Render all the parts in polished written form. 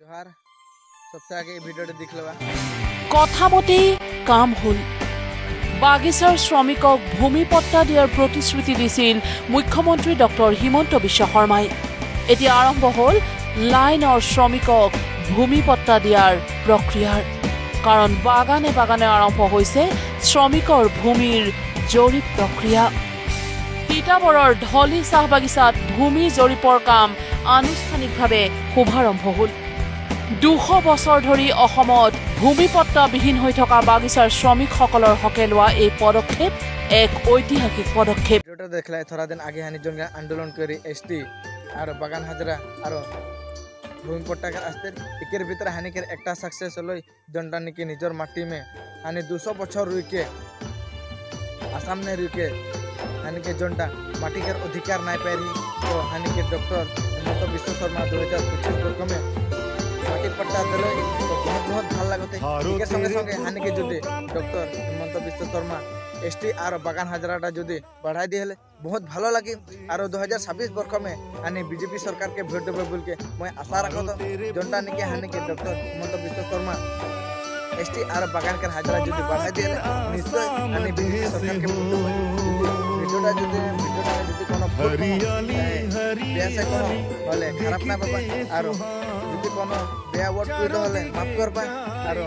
जोहार सबसे आगे ভিডিওটা দেখলবা কথা মতে কাম হল বাগিচাৰ শ্ৰমিকক ভূমি পট্টা দিয়াৰ প্ৰতিশ্ৰুতি দিছিল মুখ্যমন্ত্ৰী ডক্টৰ হিমন্ত বিশ্ব শৰ্মাই এতিয়া আৰম্ভ হল লাইনৰ শ্ৰমিকক ভূমি পট্টা দিয়াৰ প্ৰক্ৰিয়াৰ কাৰণ বাগানে বাগানে আৰম্ভ হৈছে শ্ৰমিকৰ ভূমিৰ জৰীপ প্ৰক্ৰিয়া তিতাবৰৰ ঢলি চাহ বাগিচাত ভূমি জৰীপৰ কাম আনুষ্ঠানিকভাৱে শুভাৰম্ভ হল 200 বছৰ ধৰি অসমত ভূমি পট্টাবিহীন হৈ থকা বাগিচাৰ শ্ৰমিকসকলৰ হকে লোৱা এই পদক্ষেপ এক ঐতিহাসিক পদক্ষেপ ভিডিওটা দেখলাই থৰা দিন আগে হানি জনগা আন্দোলন কৰি এসটি আর বাগান হাজরা আর ভূমি পট্টাকার আসতে একের ভিতরে হানিকের একটা সাকসেস হলো জনটা নাকি নিজের মাটি মে হানি 200 বছর রুইকে আসাম ने रुके हानि के जनता माटी के अधिकार नहीं पारी तो हानि के डॉक्टर हिमंत विश्व शर्मा 2025 वर्ष में माटी पट्टा दिले तो बहुत ভাল लगते के संगे संगे हानि के जुदे डॉक्टर हिमंत विश्व शर्मा एसटी और बागान हाजराटा जुदे बढ़ाई दिले बहुत ভালো লাগে और 2026 वर्ष में हानि बीजेपी सरकार के भोट देबे बोल के मैं आशा रखत जनता ने हानि के डॉक्टर हिमंत विश्व शर्मा एसटी और बागान के हाजरा जुदे बढ़ाई दिले निश्चय हानि बीजेपी सरकार के ভিডিওটা যদি কোনো কোনো হলে খারাপ না পাবা আর যদি কোনো বেয়া ওয়ার্ড কইতে হলে মাফ করবা আর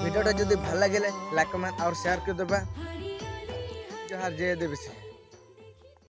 ভিডিওটা যদি ভালো লাগলে লাইক কমেন্ট আর শেয়ার করে দেবা জোহার জয় দেবী।